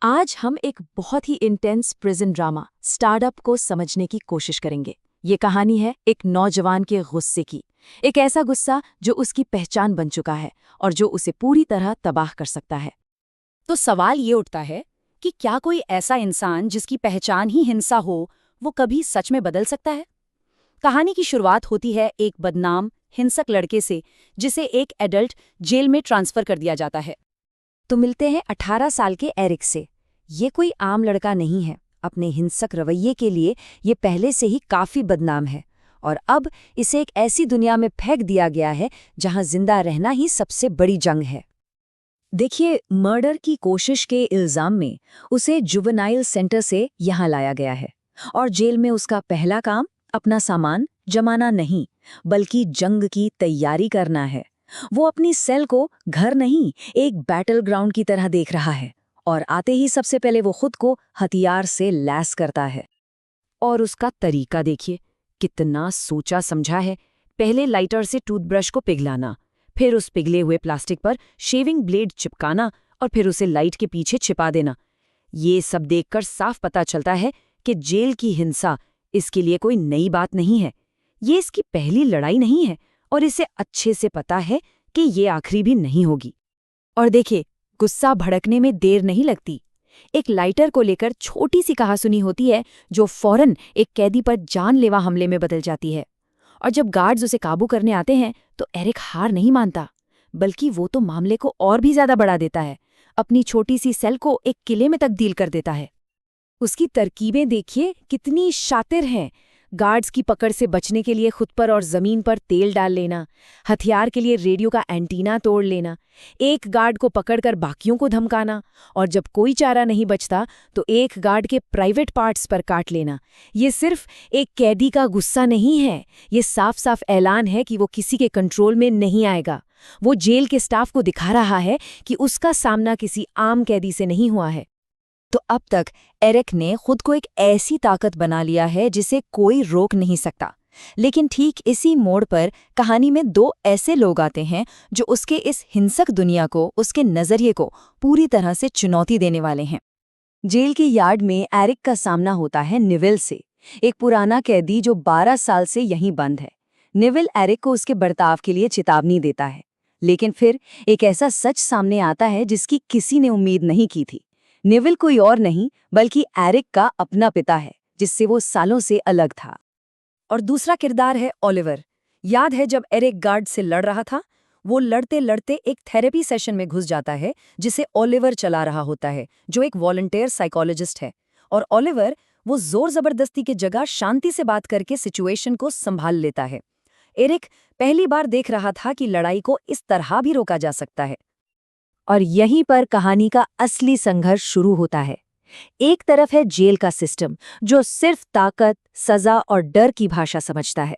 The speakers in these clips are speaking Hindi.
आज हम एक बहुत ही इंटेंस प्रिजन ड्रामा स्टार्टअप को समझने की कोशिश करेंगे। ये कहानी है एक नौजवान के गुस्से की। एक ऐसा गुस्सा जो उसकी पहचान बन चुका है और जो उसे पूरी तरह तबाह कर सकता है। तो सवाल ये उठता है कि क्या कोई ऐसा इंसान जिसकी पहचान ही हिंसा हो, वो कभी सच में बदल सकता है? कहानी की शुरुआत होती है एक बदनाम, हिंसक लड़के से, जिसे एक एडल्ट जेल में ट्रांसफर कर दिया जाता है। तो मिलते हैं 18 साल के एरिक से। ये कोई आम लड़का नहीं है। अपने हिंसक रवैये के लिए ये पहले से ही काफी बदनाम है और अब इसे एक ऐसी दुनिया में फेंक दिया गया है जहां जिंदा रहना ही सबसे बड़ी जंग है। देखिए, मर्डर की कोशिश के इल्जाम में उसे जुवेनाइल सेंटर से यहाँ लाया गया है और जेल में उसका पहला काम अपना सामान जमाना नहीं, बल्कि जंग की तैयारी करना है। वो अपनी सेल को घर नहीं, एक बैटल ग्राउंड की तरह देख रहा है और आते ही सबसे पहले वो खुद को हथियार से लैस करता है। और उसका तरीका देखिए, कितना सोचा समझा है। पहले लाइटर से टूथब्रश को पिघलाना, फिर उस पिघले हुए प्लास्टिक पर शेविंग ब्लेड चिपकाना और फिर उसे लाइट के पीछे छिपा देना। ये सब देखकर साफ पता चलता है कि जेल की हिंसा इसके लिए कोई नई बात नहीं है। ये इसकी पहली लड़ाई नहीं है और इसे अच्छे से पता है कि ये आखिरी भी नहीं होगी। और देखिए, गुस्सा भड़कने में देर नहीं लगती। एक लाइटर को लेकर छोटी सी कहासुनी होती है जो फौरन एक कैदी पर जानलेवा हमले में बदल जाती है। और जब गार्ड्स उसे काबू करने आते हैं तो एरिक हार नहीं मानता, बल्कि वो तो मामले को और भी ज्यादा बढ़ा देता है। अपनी छोटी सी सेल को एक किले में तब्दील कर देता है। उसकी तरकीबें देखिए कितनी शातिर हैं। गार्ड्स की पकड़ से बचने के लिए खुद पर और जमीन पर तेल डाल लेना, हथियार के लिए रेडियो का एंटीना तोड़ लेना, एक गार्ड को पकड़कर बाकियों को धमकाना और जब कोई चारा नहीं बचता तो एक गार्ड के प्राइवेट पार्ट्स पर काट लेना। ये सिर्फ एक कैदी का गुस्सा नहीं है, ये साफ साफ ऐलान है कि वो किसी के कंट्रोल में नहीं आएगा। वो जेल के स्टाफ को दिखा रहा है कि उसका सामना किसी आम कैदी से नहीं हुआ है। तो अब तक एरिक ने खुद को एक ऐसी ताकत बना लिया है जिसे कोई रोक नहीं सकता। लेकिन ठीक इसी मोड़ पर कहानी में दो ऐसे लोग आते हैं जो उसके इस हिंसक दुनिया को, उसके नजरिए को पूरी तरह से चुनौती देने वाले हैं। जेल की यार्ड में एरिक का सामना होता है निविल से, एक पुराना कैदी जो 12 साल से यहीं बंद है। निविल एरिक को उसके बर्ताव के लिए चेतावनी देता है, लेकिन फिर एक ऐसा सच सामने आता है जिसकी किसी ने उम्मीद नहीं की थी। निविल कोई और नहीं बल्कि एरिक का अपना पिता है, जिससे वो सालों से अलग था। और दूसरा किरदार है ओलिवर। याद है जब एरिक गार्ड से लड़ रहा था? वो लड़ते लड़ते एक थेरेपी सेशन में घुस जाता है जिसे ओलिवर चला रहा होता है, जो एक वॉलंटियर साइकोलॉजिस्ट है। और ओलिवर वो जोर जबरदस्ती की जगह शांति से बात करके सिचुएशन को संभाल लेता है। एरिक पहली बार देख रहा था कि लड़ाई को इस तरह भी रोका जा सकता है। और यहीं पर कहानी का असली संघर्ष शुरू होता है। एक तरफ है जेल का सिस्टम जो सिर्फ ताकत, सजा और डर की भाषा समझता है।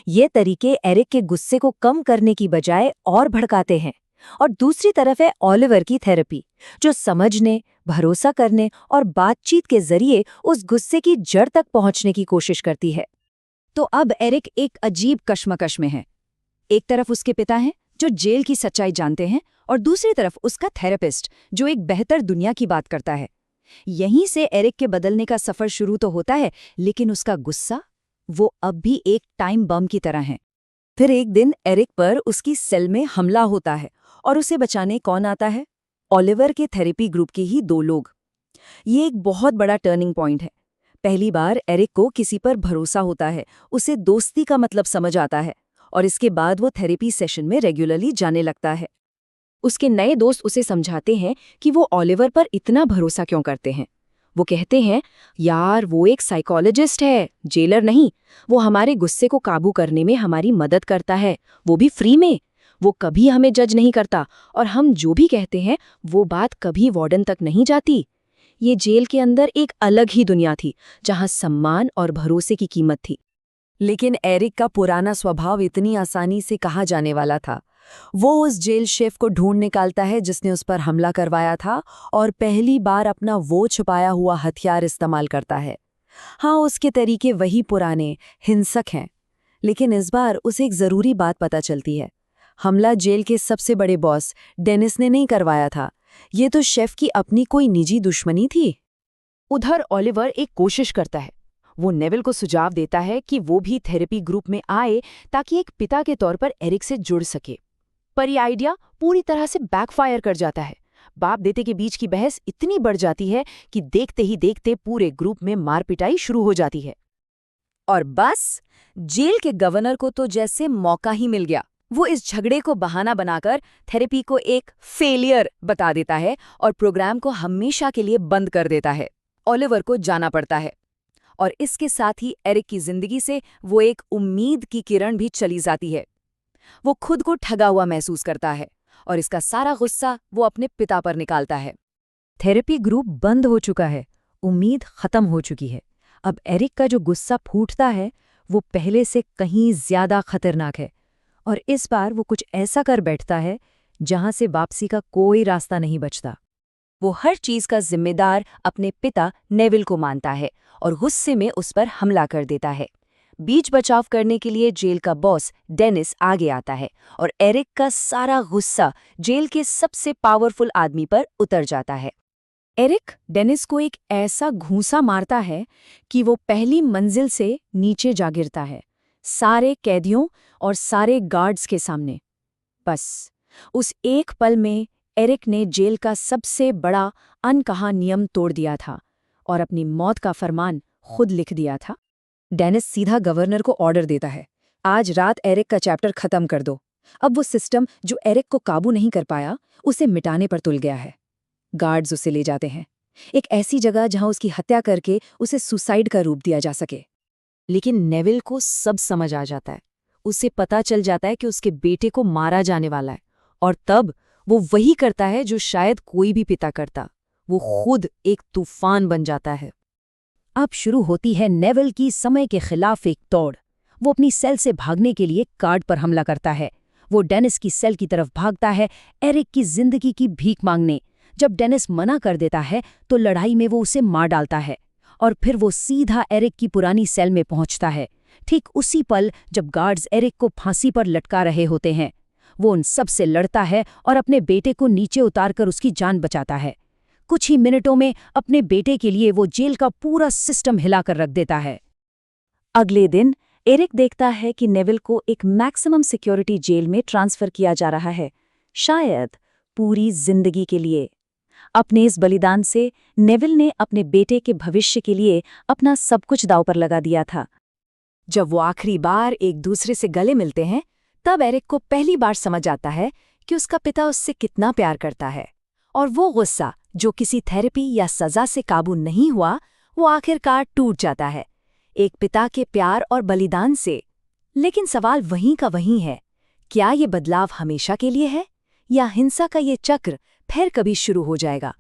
ये तरीके एरिक के गुस्से को कम करने की बजाय और भड़काते हैं। और दूसरी तरफ है ओलिवर की थेरेपी, जो समझने, भरोसा करने और बातचीत के जरिए उस गुस्से की जड़ तक पहुंचने की कोशिश करती है। तो अब एरिक एक अजीब कश्मकश में है। एक तरफ उसके पिता हैं जो जेल की सच्चाई जानते हैं और दूसरी तरफ उसका थेरेपिस्ट जो एक बेहतर दुनिया की बात करता है। यहीं से एरिक के बदलने का सफर शुरू तो होता है, लेकिन उसका गुस्सा वो अब भी एक टाइम बम की तरह है। फिर एक दिन एरिक पर उसकी सेल में हमला होता है और उसे बचाने कौन आता है? ओलिवर के थेरेपी ग्रुप के ही दो लोग। ये एक बहुत बड़ा टर्निंग पॉइंट है। पहली बार एरिक को किसी पर भरोसा होता है, उसे दोस्ती का मतलब समझ आता है और इसके बाद वो थेरेपी सेशन में रेगुलरली जाने लगता है। उसके नए दोस्त उसे समझाते हैं कि वो ओलिवर पर इतना भरोसा क्यों करते हैं। वो कहते हैं, यार वो एक साइकोलॉजिस्ट है, जेलर नहीं। वो हमारे गुस्से को काबू करने में हमारी मदद करता है, वो भी फ्री में। वो कभी हमें जज नहीं करता और हम जो भी कहते हैं वो बात कभी वार्डन तक नहीं जाती। ये जेल के अंदर एक अलग ही दुनिया थी जहां सम्मान और भरोसे की कीमत थी। लेकिन एरिक का पुराना स्वभाव इतनी आसानी से कहाँ जाने वाला था। वो उस जेल शेफ को ढूंढ निकालता है जिसने उस पर हमला करवाया था और पहली बार अपना वो छुपाया हुआ हथियार इस्तेमाल करता है। हाँ, उसके तरीके वही पुराने, हिंसक हैं, लेकिन इस बार उसे एक ज़रूरी बात पता चलती है। हमला जेल के सबसे बड़े बॉस डेनिस ने नहीं करवाया था, ये तो शेफ की अपनी कोई निजी दुश्मनी थी। उधर ओलिवर एक कोशिश करता है। वो नेविल को सुझाव देता है कि वो भी थेरेपी ग्रुप में आए ताकि एक पिता के तौर पर एरिक से जुड़ सके। पर ये आइडिया पूरी तरह से बैकफायर कर जाता है। बाप बेटे के बीच की बहस इतनी बढ़ जाती है कि देखते ही देखते पूरे ग्रुप में मारपिटाई शुरू हो जाती है। और बस जेल के गवर्नर को तो जैसे मौका ही मिल गया। वो इस झगड़े को बहाना बनाकर थेरेपी को एक फेलियर बता देता है और प्रोग्राम को हमेशा के लिए बंद कर देता है। ओलिवर को जाना पड़ता है और इसके साथ ही एरिक की जिंदगी से वो एक उम्मीद की किरण भी चली जाती है। वो खुद को ठगा हुआ महसूस करता है और इसका सारा गुस्सा वो अपने पिता पर निकालता है। थेरेपी ग्रुप बंद हो चुका है, उम्मीद खत्म हो चुकी है। अब एरिक का जो गुस्सा फूटता है वो पहले से कहीं ज्यादा खतरनाक है और इस बार वो कुछ ऐसा कर बैठता है जहां से वापसी का कोई रास्ता नहीं बचता। वो हर चीज का जिम्मेदार अपने पिता नेविल को मानता है और गुस्से में उस पर हमला कर देता है। बीच बचाव करने के लिए जेल का बॉस डेनिस आगे आता है और एरिक का सारा गुस्सा जेल के सबसे पावरफुल आदमी पर उतर जाता है। एरिक डेनिस को एक ऐसा घूंसा मारता है कि वो पहली मंजिल से नीचे जा गिरता है, सारे कैदियों और सारे गार्ड्स के सामने। बस उस एक पल में एरिक ने जेल का सबसे बड़ा अनकहा नियम तोड़ दिया था और अपनी मौत का फरमान खुद लिख दिया था। डेनिस सीधा गवर्नर को ऑर्डर देता है, आज रात एरिक का चैप्टर खत्म कर दो। अब वो सिस्टम जो एरिक को काबू नहीं कर पाया उसे मिटाने पर तुल गया है। गार्ड्स उसे ले जाते हैं एक ऐसी जगह जहां उसकी हत्या करके उसे सुसाइड का रूप दिया जा सके। लेकिन नेविल को सब समझ आ जाता है। उसे पता चल जाता है कि उसके बेटे को मारा जाने वाला है और तब वो वही करता है जो शायद कोई भी पिता करता। वो खुद एक तूफान बन जाता है। अब शुरू होती है नेविल की समय के खिलाफ एक दौड़। वो अपनी सेल से भागने के लिए गार्ड पर हमला करता है। वो डेनिस की सेल की तरफ भागता है एरिक की जिंदगी की भीख मांगने। जब डेनिस मना कर देता है तो लड़ाई में वो उसे मार डालता है और फिर वो सीधा एरिक की पुरानी सेल में पहुंचता है, ठीक उसी पल जब गार्ड्स एरिक को फांसी पर लटका रहे होते हैं। वो उन सब से लड़ता है और अपने बेटे को नीचे उतारकर उसकी जान बचाता है। कुछ ही मिनटों में अपने बेटे के लिए वो जेल का पूरा सिस्टम हिलाकर रख देता है। अगले दिन एरिक देखता है कि नेविल को एक मैक्सिमम सिक्योरिटी जेल में ट्रांसफर किया जा रहा है, शायद पूरी जिंदगी के लिए। अपने इस बलिदान से नेविल ने अपने बेटे के भविष्य के लिए अपना सब कुछ दांव पर लगा दिया था। जब वो आखिरी बार एक दूसरे से गले मिलते हैं तब एरिक को पहली बार समझ आता है कि उसका पिता उससे कितना प्यार करता है और वो गुस्सा जो किसी थेरेपी या सजा से काबू नहीं हुआ वो आखिरकार टूट जाता है, एक पिता के प्यार और बलिदान से। लेकिन सवाल वहीं का वहीं है, क्या ये बदलाव हमेशा के लिए है या हिंसा का ये चक्र फिर कभी शुरू हो जाएगा?